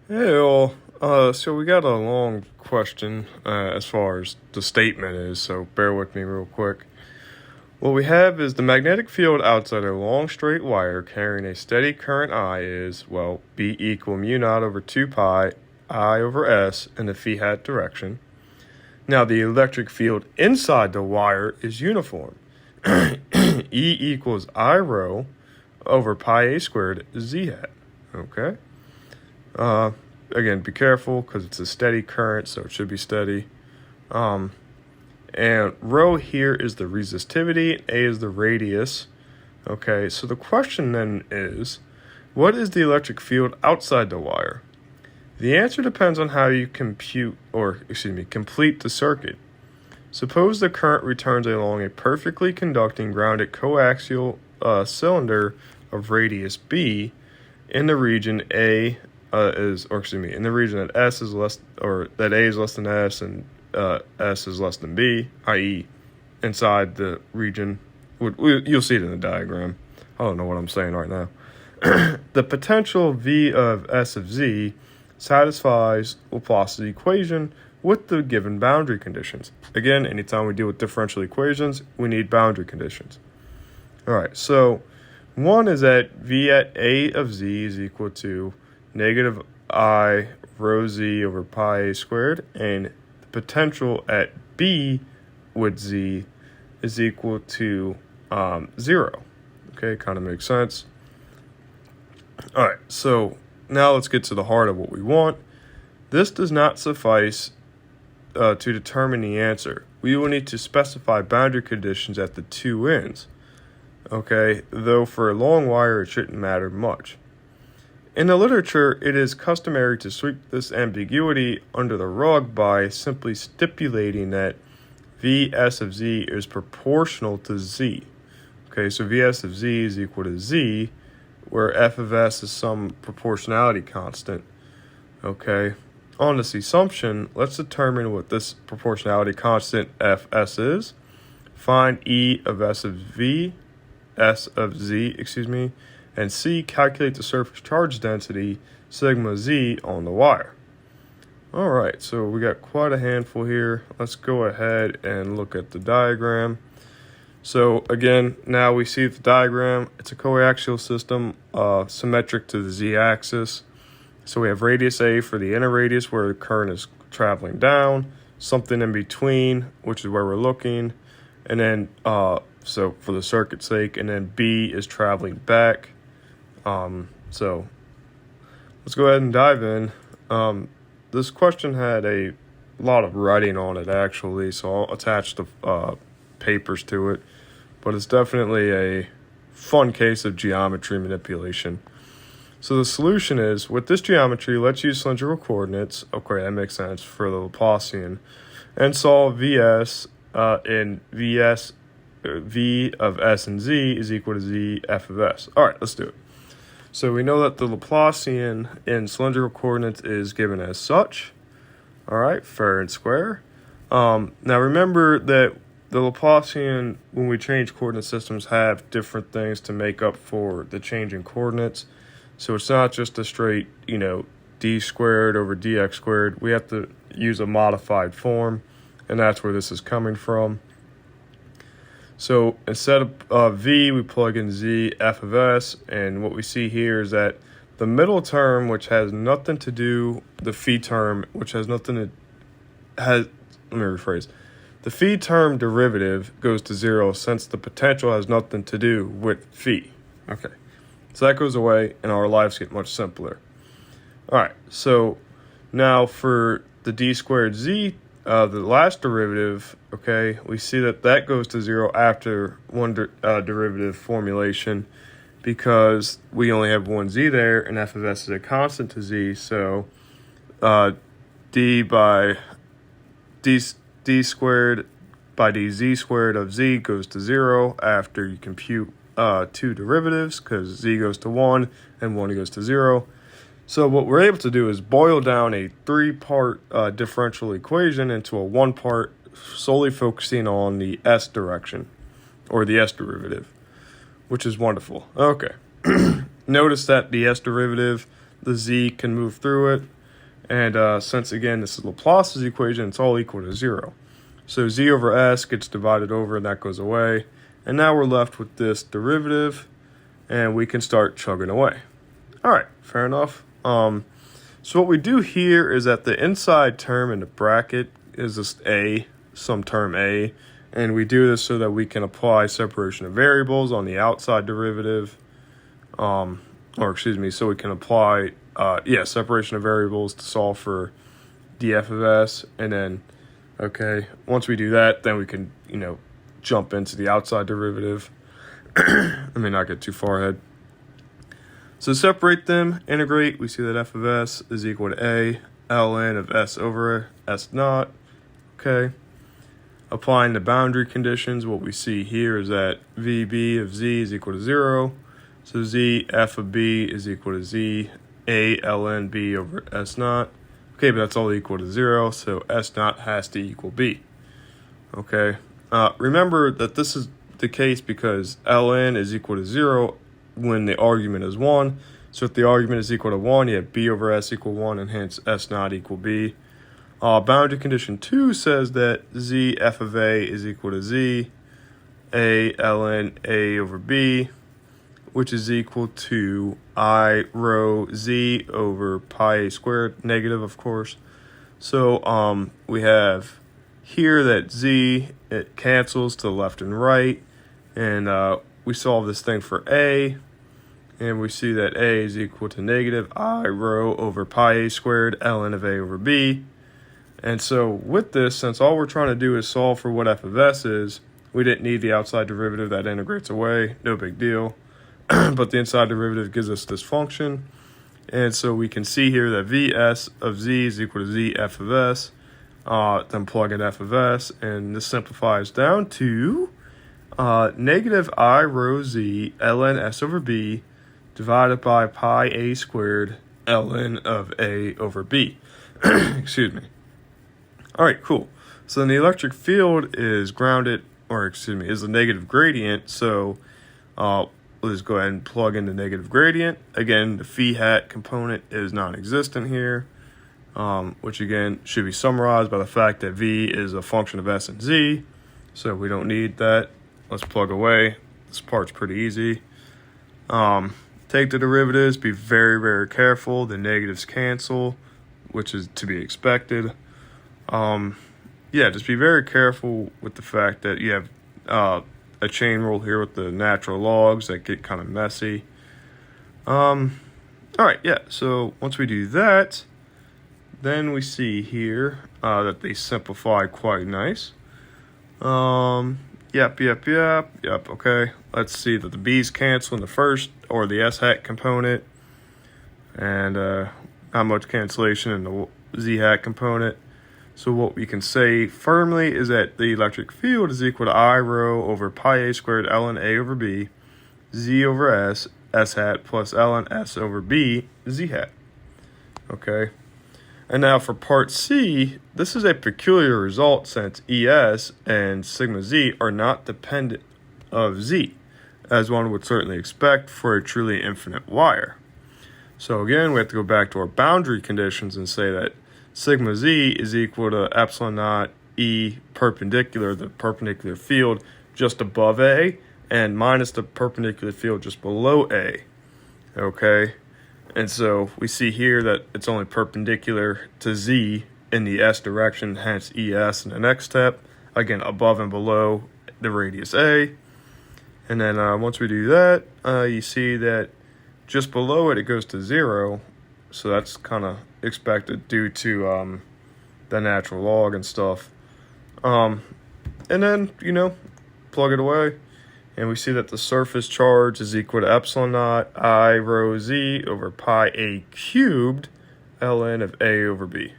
Hey all, so we got a long question as far as the statement is, so bear with me real quick. What we have is the magnetic field outside a long straight wire carrying a steady current I is, well, B equal mu naught over 2 pi I over S in the phi hat direction. Now the electric field inside the wire is uniform. E equals I rho over pi A squared Z hat. Okay? Again, be careful because it's a steady current, so it should be steady. And rho here is the resistivity, A is the radius. Okay, so the question then is, what is the electric field outside the wire? The answer depends on how you complete the circuit. Suppose the current returns along a perfectly conducting grounded coaxial cylinder of radius B in the region in the region that S is less, or that A is less than S and S is less than B, i.e., inside the region. You'll see it in the diagram. I don't know what I'm saying right now. The potential V of S of Z satisfies Laplace's equation with the given boundary conditions. Again, anytime we deal with differential equations, we need boundary conditions. All right, so one is that V at A of Z is equal to negative I rho Z over pi A squared, and the potential at B with Z is equal to 0. Okay, kind of makes sense. All right, so now let's get to the heart of what we want. This does not suffice to determine the answer. We will need to specify boundary conditions at the two ends. Okay, though for a long wire it shouldn't matter much. In the literature, it is customary to sweep this ambiguity under the rug by simply stipulating that Vs of Z is proportional to Z. Okay, so Vs of Z is equal to Z, where f of S is some proportionality constant. Okay, on this assumption, let's determine what this proportionality constant Fs is. Find E of S of Z, and C, calculate the surface charge density, sigma Z, on the wire. All right, so we got quite a handful here. Let's go ahead and look at the diagram. So again, now we see the diagram. It's a coaxial system, symmetric to the Z-axis. So we have radius A for the inner radius where the current is traveling down, something in between, which is where we're looking, and then, so for the circuit's sake, and then B is traveling back. So let's go ahead and dive in. This question had a lot of writing on it, actually, so I'll attach the papers to it. But it's definitely a fun case of geometry manipulation. So the solution is, with this geometry, let's use cylindrical coordinates. Okay, that makes sense for the Laplacian. And solve Vs in Vs, V of S and Z is equal to Z f of S. All right, let's do it. So we know that the Laplacian in cylindrical coordinates is given as such. All right, fair and square. Now remember that the Laplacian, when we change coordinate systems, have different things to make up for the change in coordinates. So it's not just a straight, d squared over dx squared. We have to use a modified form, and that's where this is coming from. So instead of V, we plug in Z f of S, and what we see here is that the middle term, which has nothing to do, the phi term, which has nothing to, let me rephrase. The phi term derivative goes to 0 since the potential has nothing to do with phi. Okay, so that goes away and our lives get much simpler. All right, so now for the d squared z, the last derivative, okay, we see that goes to 0 after one derivative formulation because we only have one z there and f of s is a constant to z, so d squared by dz squared of z goes to 0 after you compute two derivatives because z goes to 1 and 1 goes to 0. So what we're able to do is boil down a 3-part differential equation into a 1-part solely focusing on the s direction or the s derivative, which is wonderful. Okay. Notice that the s derivative, the z can move through it. And since, again, this is Laplace's equation, it's all equal to 0. So z over s gets divided over, and that goes away. And now we're left with this derivative, and we can start chugging away. All right, fair enough. So what we do here is that the inside term in the bracket is this a, some term a, and we do this so that we can apply separation of variables on the outside derivative, so we can apply, separation of variables to solve for df of s, and then, okay, once we do that, then we can, jump into the outside derivative. Let me not get too far ahead. So separate them, integrate, we see that f of s is equal to a ln of s over s naught. Okay. Applying the boundary conditions, what we see here is that vb of z is equal to 0. So z f of b is equal to z a ln b over s naught. Okay, but that's all equal to 0, so s naught has to equal b. Okay. Remember that this is the case because ln is equal to 0 when the argument is 1. So if the argument is equal to 1, you have b over s equal 1, and hence s naught equal b. Boundary condition 2 says that z f of a is equal to z a ln a over b, which is equal to I rho z over pi a squared, negative, of course. So we have here that z, it cancels to the left and right, and we solve this thing for a, and we see that a is equal to negative I rho over pi a squared ln of a over b. And so with this, since all we're trying to do is solve for what f of s is, we didn't need the outside derivative. That integrates away, no big deal. But the inside derivative gives us this function. And so we can see here that vs of z is equal to z f of s. Then plug in f of s, and this simplifies down to negative I rho z ln s over b divided by pi a squared ln of a over b. Excuse me. All right, cool. So then the electric field is grounded, is a negative gradient. So let's go ahead and plug in the negative gradient. Again, the phi hat component is non-existent here, which again should be summarized by the fact that v is a function of s and z. So we don't need that. Let's plug away. This part's pretty easy. Take the derivatives. Be very, very careful. The negatives cancel, which is to be expected. Just be very careful with the fact that you have a chain rule here with the natural logs that get kind of messy. So once we do that, then we see here that they simplify quite nice. Okay. Let's see that the b's cancel in the first, or the s hat component, and not much cancellation in the z hat component. So what we can say firmly is that the electric field is equal to I rho over pi a squared ln a over b, z over s, s hat, plus ln s over b, z hat. Okay. And now for part C, this is a peculiar result since ES and sigma z are not dependent of z, as one would certainly expect for a truly infinite wire. So again, we have to go back to our boundary conditions and say that sigma z is equal to epsilon naught E perpendicular, the perpendicular field just above A, and minus the perpendicular field just below A. Okay? And so we see here that it's only perpendicular to z in the s direction, hence ES in the next step. Again, above and below the radius A. And then once we do that, you see that just below it, it goes to 0. So that's kind of expected due to the natural log and stuff. And then, plug it away. And we see that the surface charge is equal to epsilon naught I rho z over pi a cubed ln of a over b.